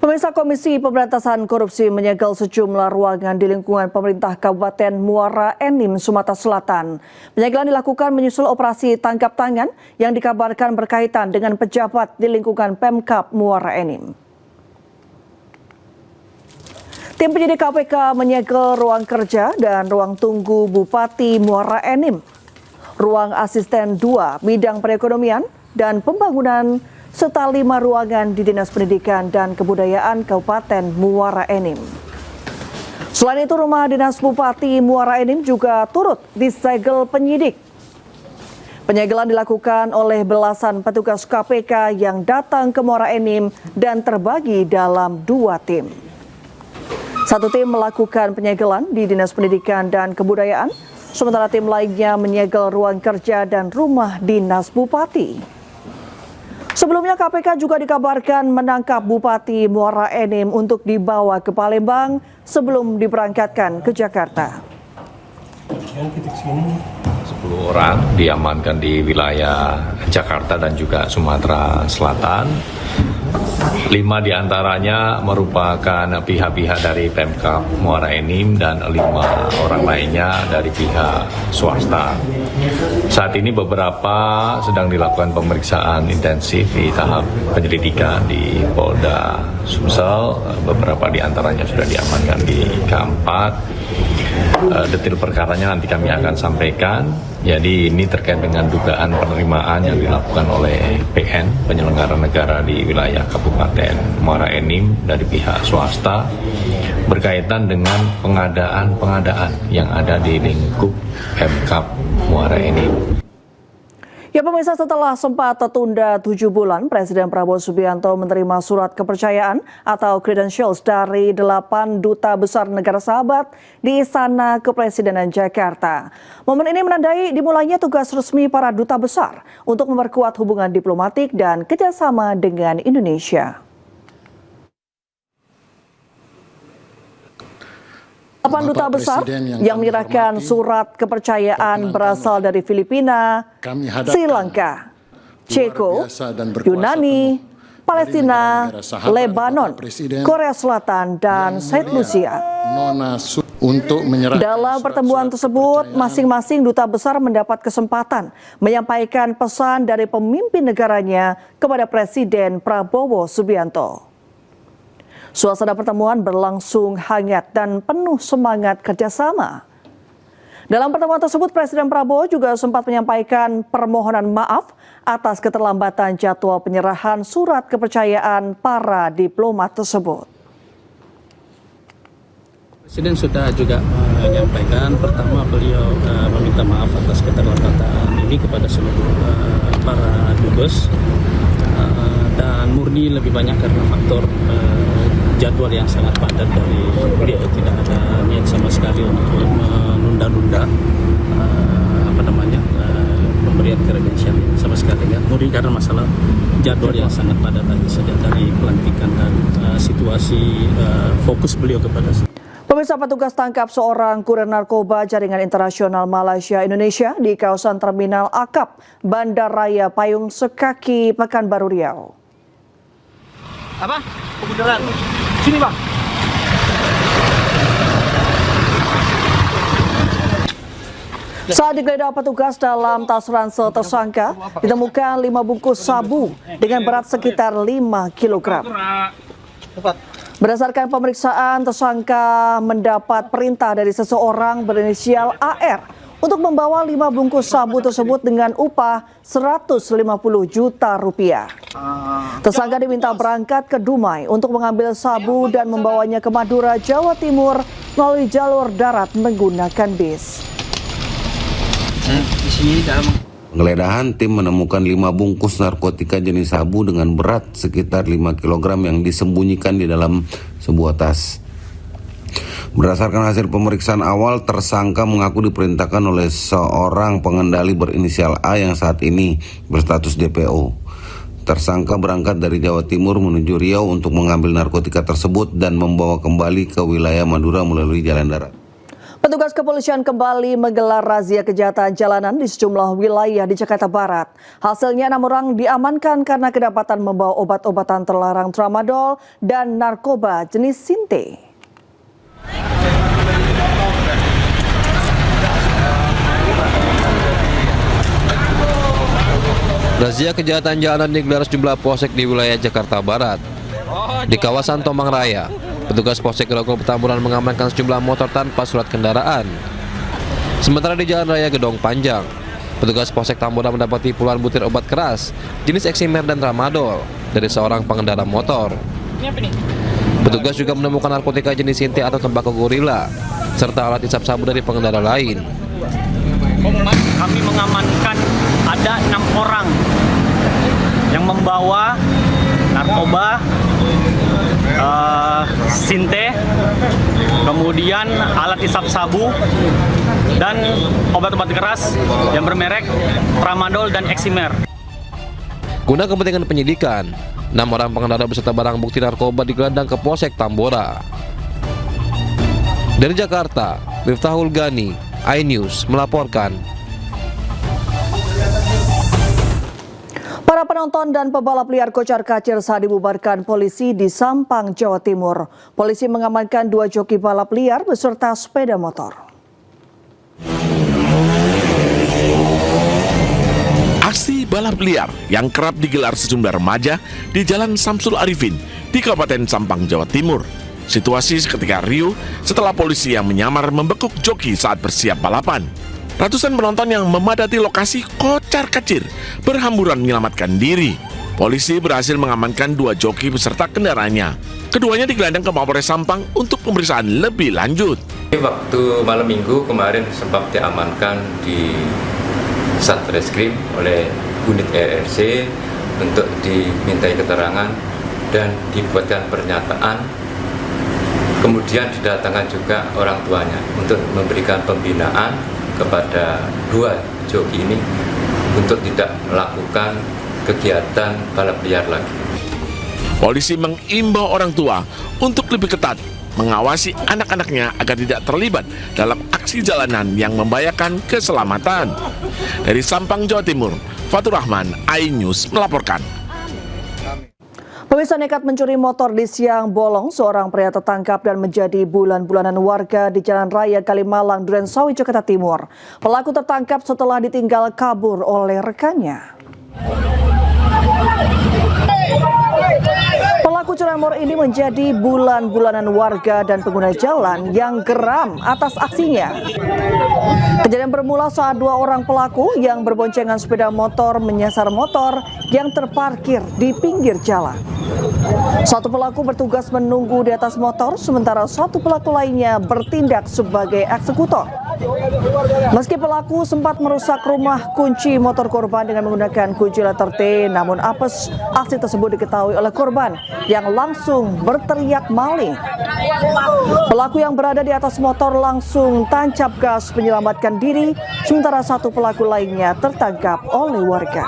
Pemirsa, Komisi Pemberantasan Korupsi menyegel sejumlah ruangan di lingkungan pemerintah Kabupaten Muara Enim, Sumatera Selatan. Penyegelan dilakukan menyusul operasi tangkap tangan yang dikabarkan berkaitan dengan pejabat di lingkungan Pemkab Muara Enim. Tim penyidik KPK menyegel ruang kerja dan ruang tunggu Bupati Muara Enim, ruang asisten 2 bidang perekonomian dan pembangunan, serta 5 ruangan di Dinas Pendidikan dan Kebudayaan Kabupaten Muara Enim. Selain itu, rumah dinas Bupati Muara Enim juga turut disegel penyidik. Penyegelan dilakukan oleh belasan petugas KPK yang datang ke Muara Enim dan terbagi dalam 2 tim. Satu tim melakukan penyegelan di Dinas Pendidikan dan Kebudayaan, sementara tim lainnya menyegel ruang kerja dan rumah dinas Bupati. Sebelumnya KPK juga dikabarkan menangkap Bupati Muara Enim untuk dibawa ke Palembang sebelum diberangkatkan ke Jakarta. 10 orang diamankan di wilayah Jakarta dan juga Sumatera Selatan. 5 diantaranya merupakan pihak-pihak dari Pemkab Muara Enim dan 5 orang lainnya dari pihak swasta. Saat ini beberapa sedang dilakukan pemeriksaan intensif di tahap penyelidikan di Polda Sumsel. Beberapa diantaranya sudah diamankan di K4. Detail perkaranya nanti kami akan sampaikan. Jadi ini terkait dengan dugaan penerimaan yang dilakukan oleh PN, penyelenggara negara di wilayah Kabupaten Muara Enim dari pihak swasta berkaitan dengan pengadaan yang ada di lingkup Pemkab Muara Enim. Ya pemirsa, setelah sempat tertunda 7 bulan, Presiden Prabowo Subianto menerima surat kepercayaan atau credentials dari 8 duta besar negara sahabat di Istana Kepresidenan Jakarta. Momen ini menandai dimulainya tugas resmi para duta besar untuk memperkuat hubungan diplomatik dan kerjasama dengan Indonesia. 8 duta besar yang menyerahkan surat kepercayaan berasal dari Filipina, Sri Lanka, Ceko, Yunani, Palestina, Lebanon, Korea Selatan, dan Saint Lucia. Dalam pertemuan tersebut, masing-masing duta besar mendapat kesempatan menyampaikan pesan dari pemimpin negaranya kepada Presiden Prabowo Subianto. Suasana pertemuan berlangsung hangat dan penuh semangat kerjasama. Dalam pertemuan tersebut, Presiden Prabowo juga sempat menyampaikan permohonan maaf atas keterlambatan jadwal penyerahan surat kepercayaan para diplomat tersebut. Presiden sudah juga menyampaikan, pertama beliau meminta maaf atas keterlambatan ini kepada seluruh para dubes, dan murni lebih banyak karena faktor jadwal yang sangat padat dari beliau. Tidak ada niat sama sekali untuk menunda-nunda pemberian kredensial sama sekali, ya. Murni karena masalah jadwal yang sangat padat tadi saja dari pelantikan dan situasi fokus beliau kepada. Pemirsa, petugas tangkap seorang kurir narkoba jaringan internasional Malaysia Indonesia di kawasan Terminal Akap, Bandar Raya Payung Sekaki, Pekanbaru Riau. Apa? Kebenaran. Sini, Bang. Saat digeledah petugas, dalam tas ransel tersangka ditemukan 5 bungkus sabu dengan berat sekitar 5 kg. Berdasarkan pemeriksaan, tersangka mendapat perintah dari seseorang berinisial AR untuk membawa 5 bungkus sabu tersebut dengan upah 150 juta rupiah. Tersangka diminta berangkat ke Dumai untuk mengambil sabu dan membawanya ke Madura, Jawa Timur melalui jalur darat menggunakan bis. Penggeledahan tim menemukan 5 bungkus narkotika jenis sabu dengan berat sekitar 5 kg yang disembunyikan di dalam sebuah tas. Berdasarkan hasil pemeriksaan awal, tersangka mengaku diperintahkan oleh seorang pengendali berinisial A yang saat ini berstatus DPO. Tersangka berangkat dari Jawa Timur menuju Riau untuk mengambil narkotika tersebut dan membawa kembali ke wilayah Madura melalui jalan darat. Petugas kepolisian kembali menggelar razia kejahatan jalanan di sejumlah wilayah di Jakarta Barat. Hasilnya 6 orang diamankan karena kedapatan membawa obat-obatan terlarang tramadol dan narkoba jenis sinte. Razia kejahatan jalanan digelar sejumlah polsek di wilayah Jakarta Barat. Di kawasan Tomang Raya, petugas Polsek Grogol Petamburan mengamankan sejumlah motor tanpa surat kendaraan. Sementara di Jalan Raya Gedong Panjang, petugas Polsek Tamburan mendapati puluhan butir obat keras jenis eksimer dan tramadol dari seorang pengendara motor. Petugas juga menemukan narkotika jenis sinte atau tembakau gorila serta alat hisap sabu dari pengendara lain. Kami mengamankan ada 6 orang yang membawa narkoba, sinte, kemudian alat hisap sabu, dan obat-obat keras yang bermerek tramadol dan eksimer. Guna kepentingan penyidikan, 6 orang pengendara beserta barang bukti narkoba digelandang ke Polsek Tambora. Dari Jakarta, Miftahul Gani, iNews melaporkan. Para penonton dan pebalap liar kocar-kacir saat dibubarkan polisi di Sampang, Jawa Timur. Polisi mengamankan 2 joki balap liar beserta sepeda motor. Aksi balap liar yang kerap digelar sejumlah remaja di Jalan Samsul Arifin di Kabupaten Sampang, Jawa Timur. Situasi seketika riuh setelah polisi yang menyamar membekuk joki saat bersiap balapan. Ratusan penonton yang memadati lokasi kocar-kacir berhamburan menyelamatkan diri. Polisi berhasil mengamankan 2 joki beserta kendaraannya. Keduanya digelandang ke Mapolres Sampang untuk pemeriksaan lebih lanjut. Waktu malam minggu kemarin sempat diamankan di Satreskrim oleh unit ERC untuk dimintai keterangan dan dibuatkan pernyataan. Kemudian didatangkan juga orang tuanya untuk memberikan pembinaan kepada 2 joki ini untuk tidak melakukan kegiatan balap liar lagi. Polisi mengimbau orang tua untuk lebih ketat mengawasi anak-anaknya agar tidak terlibat dalam aksi jalanan yang membahayakan keselamatan. Dari Sampang, Jawa Timur, Fatur Rahman, iNews melaporkan. Pemirsa, nekat mencuri motor di siang bolong, seorang pria tertangkap dan menjadi bulan-bulanan warga di Jalan Raya Kalimalang, Durensawi, Jakarta Timur. Pelaku tertangkap setelah ditinggal kabur oleh rekannya. Pelaku curanmor ini menjadi bulan-bulanan warga dan pengguna jalan yang geram atas aksinya. Kejadian bermula saat 2 orang pelaku yang berboncengan sepeda motor menyasar motor yang terparkir di pinggir jalan. Satu pelaku bertugas menunggu di atas motor, sementara satu pelaku lainnya bertindak sebagai eksekutor. Meski pelaku sempat merusak rumah kunci motor korban dengan menggunakan kunci letter T, namun apes aksi tersebut diketahui oleh korban yang langsung berteriak maling. Pelaku yang berada di atas motor langsung tancap gas menyelamatkan diri, sementara satu pelaku lainnya tertangkap oleh warga.